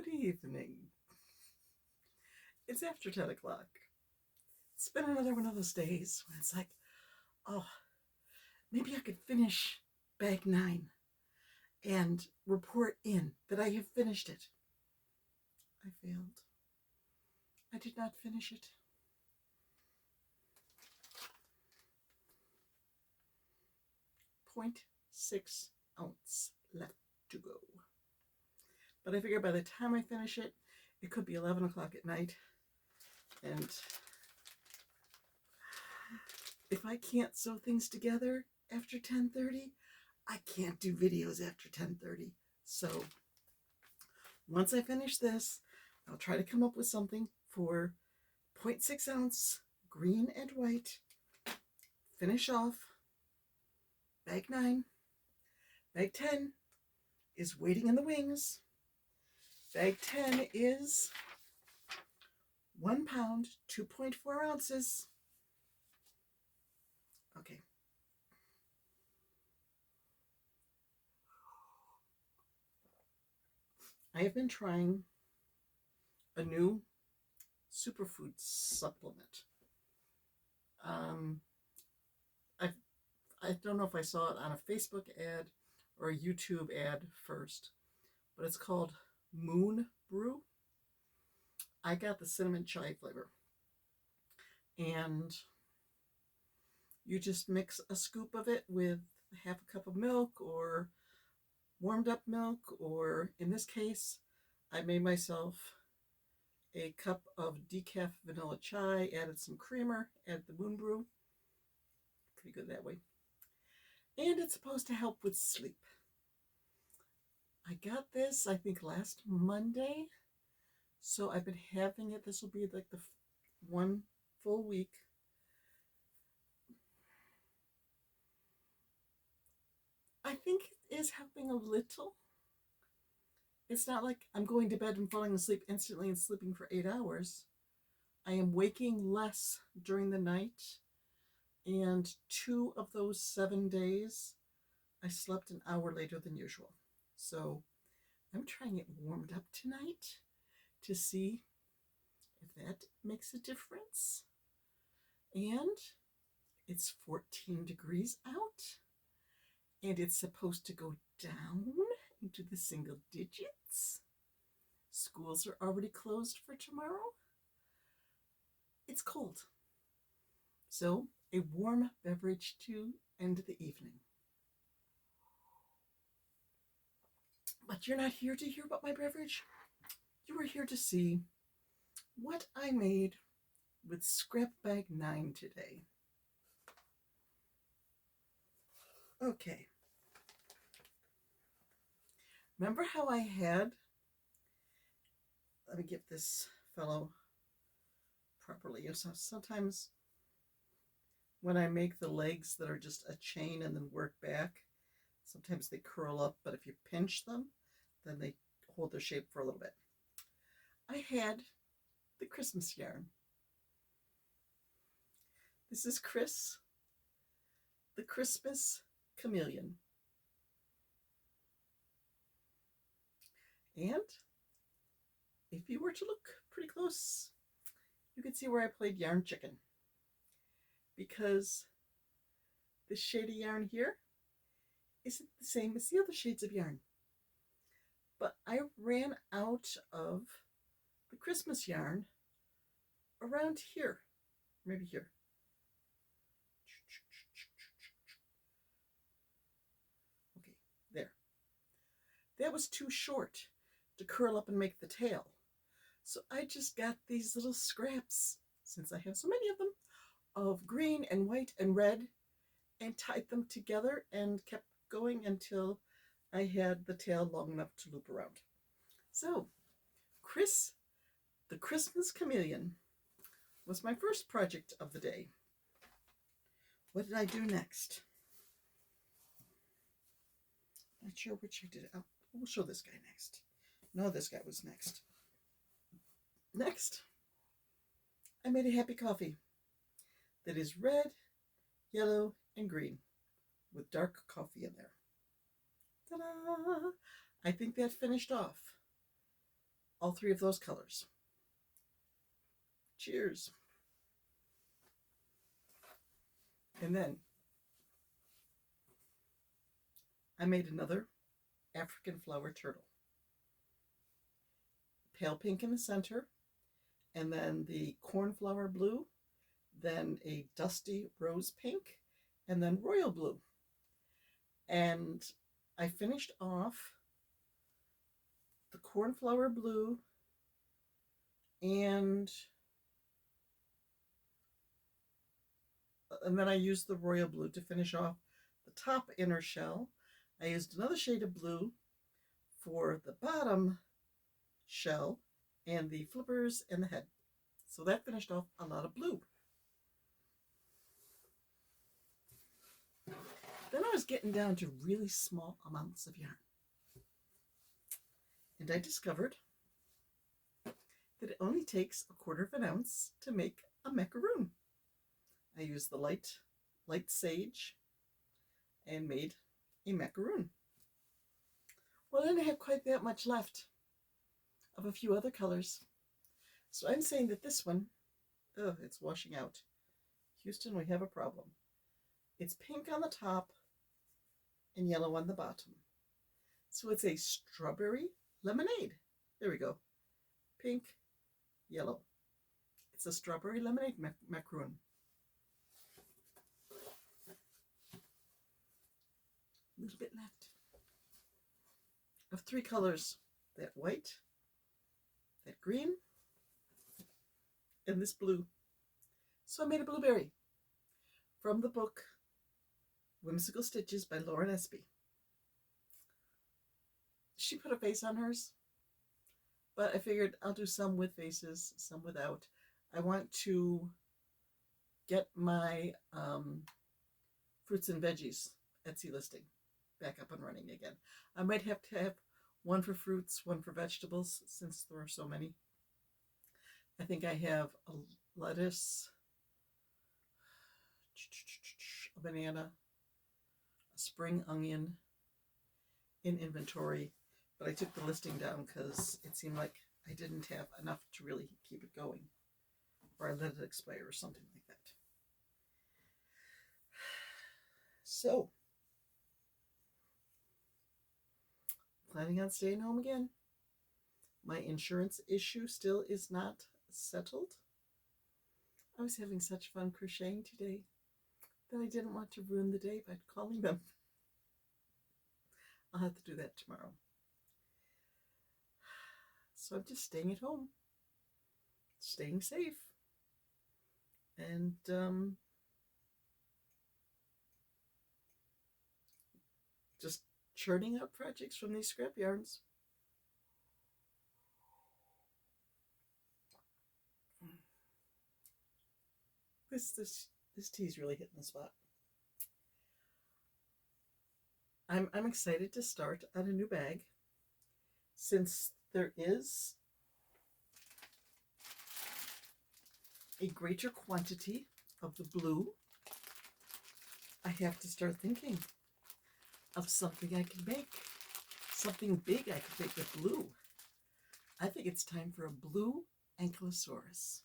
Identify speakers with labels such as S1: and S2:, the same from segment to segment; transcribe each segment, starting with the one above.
S1: Good evening. It's after 10 o'clock. It's been another one of those days when it's like, oh, maybe I could finish bag 9 and report in that I have finished it. I failed. I did not finish it. .6 ounce left to go. But I figure by the time I finish it, it could be 11 o'clock at night. And if I can't sew things together after 10:30, I can't do videos after 10:30. So once I finish this, I'll try to come up with something for .6 ounce green and white. Finish off bag 9. Bag 10 is waiting in the wings. Bag 10 is 1 pound, 2.4 ounces. Okay. I have been trying a new superfood supplement. I don't know if I saw it on a Facebook ad or a YouTube ad first, but it's called Moon Brew. I got the cinnamon chai flavor. And you just mix a scoop of it with half a cup of milk or warmed up milk, or in this case, I made myself a cup of decaf vanilla chai, added some creamer, added the Moon Brew. Pretty good that way. And it's supposed to help with sleep. I got this, I think, last Monday. So I've been having it. This will be like the 1 full week. I think it is helping a little. It's not like I'm going to bed and falling asleep instantly and sleeping for 8 hours. I am waking less during the night. And 2 of those 7 days, I slept an hour later than usual. So I'm trying it warmed up tonight to see if that makes a difference. And it's 14 degrees out. And it's supposed to go down into the single digits. Schools are already closed for tomorrow. It's cold. So a warm beverage to end the evening. But you're not here to hear about my beverage. You are here to see what I made with scrap bag 9 today. Okay. Remember how I had, let me get this fellow properly. So sometimes when I make the legs that are just a chain and then work back, sometimes they curl up, but if you pinch them, then they hold their shape for a little bit. I had the Christmas yarn. This is Chris, the Christmas Chameleon. And if you were to look pretty close, you could see where I played yarn chicken. Because this shade of yarn here isn't the same as the other shades of yarn. But I ran out of the Christmas yarn around here, maybe here. Okay, there. That was too short to curl up and make the tail. So I just got these little scraps, since I have so many of them, of green and white and red, and tied them together and kept going until I had the tail long enough to loop around. So, Chris, the Christmas Chameleon, was my first project of the day. What did I do next? Not sure which I did. Oh, we'll show this guy next. No, this guy was next. Next, I made a happy coffee that is red, yellow, and green with dark coffee in there. Ta-da! I think that finished off all three of those colors. Cheers. And then I made another African flower turtle. Pale pink in the center, and then the cornflower blue, then a dusty rose pink, and then royal blue. And I finished off the cornflower blue and then I used the royal blue to finish off the top inner shell. I used another shade of blue for the bottom shell and the flippers and the head. So that finished off a lot of blue. Then I was getting down to really small amounts of yarn. And I discovered that it only takes 1/4 ounce to make a macaroon. I used the light sage and made a macaroon. Well, I didn't have quite that much left of a few other colors. So I'm saying that this one, oh, it's washing out. Houston, we have a problem. It's pink on the top and yellow on the bottom. So it's a strawberry lemonade. There we go. Pink, yellow. It's a strawberry lemonade macaroon. A little bit left. Of 3 colors, that white, that green, and this blue. So I made a blueberry from the book Whimsical Stitches by Lauren Espy. She put a face on hers, but I figured I'll do some with faces, some without. I want to get my fruits and veggies Etsy listing back up and running again. I might have to have one for fruits, one for vegetables, since there are so many. I think I have a lettuce, a banana, a spring onion in inventory, but I took the listing down because it seemed like I didn't have enough to really keep it going, or I let it expire or something like that. So, planning on staying home again. My insurance issue still is not settled. I was having such fun crocheting today that I didn't want to ruin the day by calling them. I'll have to do that tomorrow. So I'm just staying at home, staying safe, and just churning out projects from these scrap yarns. This tea's really hitting the spot. I'm excited to start on a new bag, since there is a greater quantity of the blue. I have to start thinking of something I can make, something big I could make with blue. I think it's time for a blue ankylosaurus.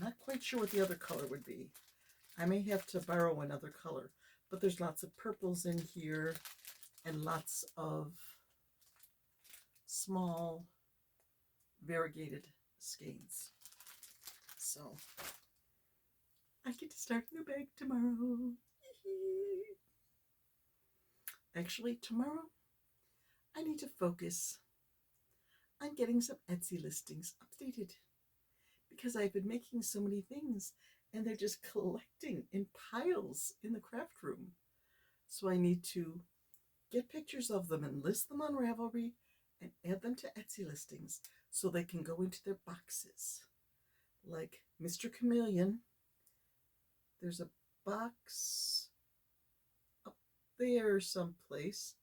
S1: Not quite sure what the other color would be. I may have to borrow another color, but there's lots of purples in here and lots of small variegated skeins. So I get to start a new bag tomorrow. Actually, tomorrow I need to focus on getting some Etsy listings updated, because I've been making so many things and they're just collecting in piles in the craft room. So I need to get pictures of them and list them on Ravelry and add them to Etsy listings so they can go into their boxes. Like Mr. Chameleon, there's a box up there someplace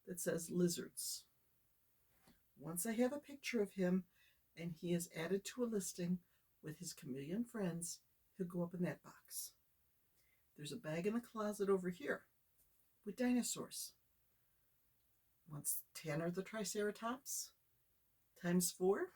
S1: that says lizards. Once I have a picture of him and he is added to a listing with his chameleon friends, he'll go up in that box. There's a bag in the closet over here with dinosaurs. Once Tanner the Triceratops times 4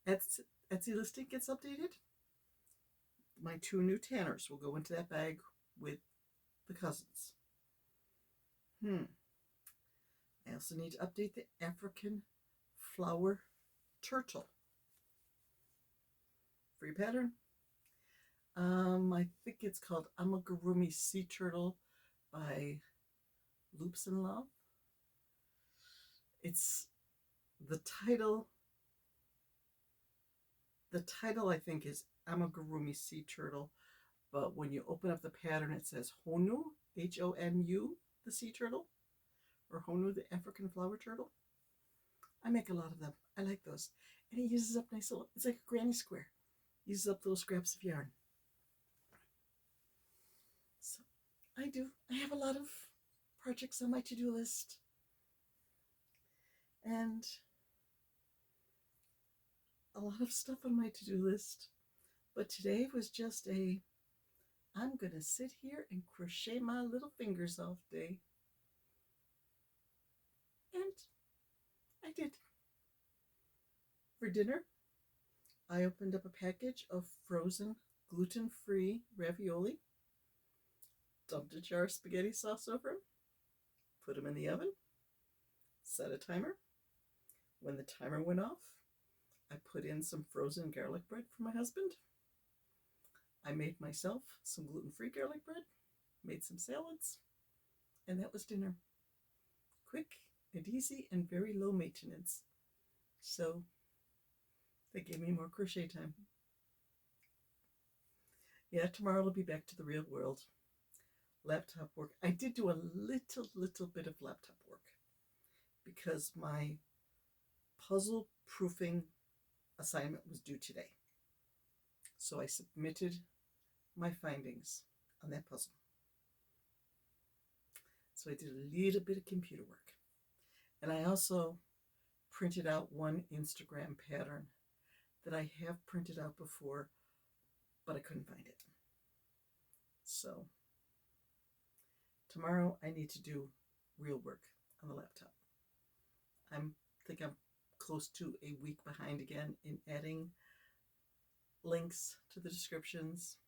S1: Etsy listing gets updated, my 2 new Tanners will go into that bag with the cousins. I also need to update the African flower turtle. Free pattern. I think it's called Amigurumi Sea Turtle by Loops in Love. It's the title. The title, I think, is Amigurumi Sea Turtle, but when you open up the pattern, it says Honu, Honu, the sea turtle, or Honu, the African flower turtle. I make a lot of them. I like those. And it uses up nice little, it's like a granny square. Uses up little scraps of yarn. So I have a lot of projects on my to-do list. And a lot of stuff on my to-do list. But today was just I'm going to sit here and crochet my little fingers off day. And I did. For dinner, I opened up a package of frozen gluten-free ravioli, dumped a jar of spaghetti sauce over them, put them in the oven, set a timer. When the timer went off, I put in some frozen garlic bread for my husband. I made myself some gluten-free garlic bread, made some salads, and that was dinner. Quick and easy and very low maintenance. So that gave me more crochet time. Yeah, tomorrow I'll be back to the real world. Laptop work. I did do a little bit of laptop work because my puzzle proofing assignment was due today. So I submitted my findings on that puzzle. So I did a little bit of computer work. And I also printed out one Instagram pattern that I have printed out before, but I couldn't find it. So tomorrow I need to do real work on the laptop. I think I'm close to a week behind again in adding links to the descriptions,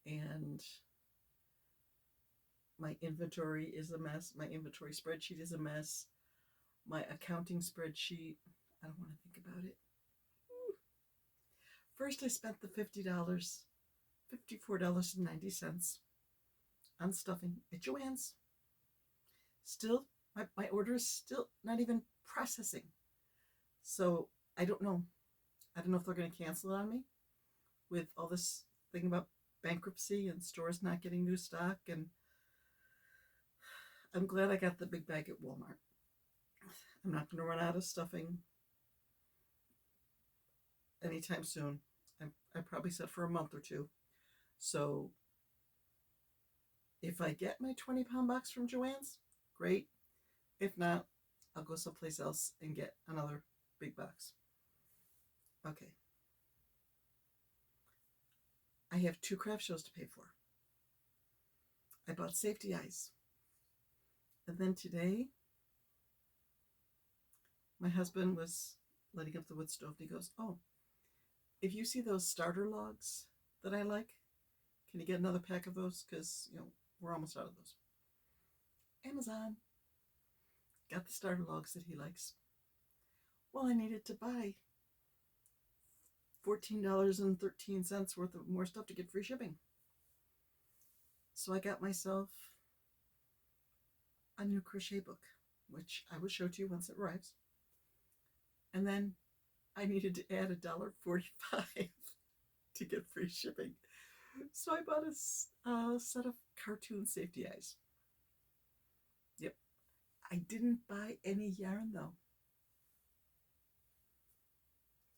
S1: and my inventory is a mess. My inventory spreadsheet is a mess. My accounting spreadsheet, I don't want to think about it. First, I spent the $54.90 on stuffing at Joann's. Still, my order is still not even processing. So I don't know. I don't know if they're going to cancel it on me with all this thing about bankruptcy and stores not getting new stock. And I'm glad I got the big bag at Walmart. I'm not going to run out of stuffing anytime soon. I probably set for a month or two. So if I get my 20-pound box from Joann's, great. If not, I'll go someplace else and get another big box. Okay. I have 2 craft shows to pay for. I bought safety eyes. And then today, my husband was lighting up the wood stove and he goes, "Oh, if you see those starter logs that I like, can you get another pack of those? Because, we're almost out of those." Amazon. Got the starter logs that he likes. Well, I needed to buy $14.13 worth of more stuff to get free shipping. So I got myself a new crochet book, which I will show to you once it arrives. And then I needed to add $1.45 to get free shipping. So I bought a set of cartoon safety eyes. Yep. I didn't buy any yarn though.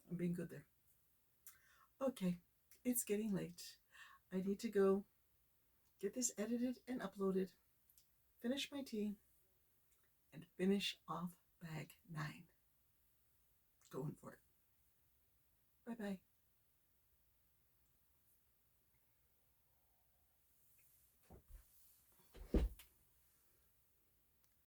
S1: I'm being good there. Okay, it's getting late. I need to go get this edited and uploaded, finish my tea, and finish off bag 9. Going for it. Bye-bye.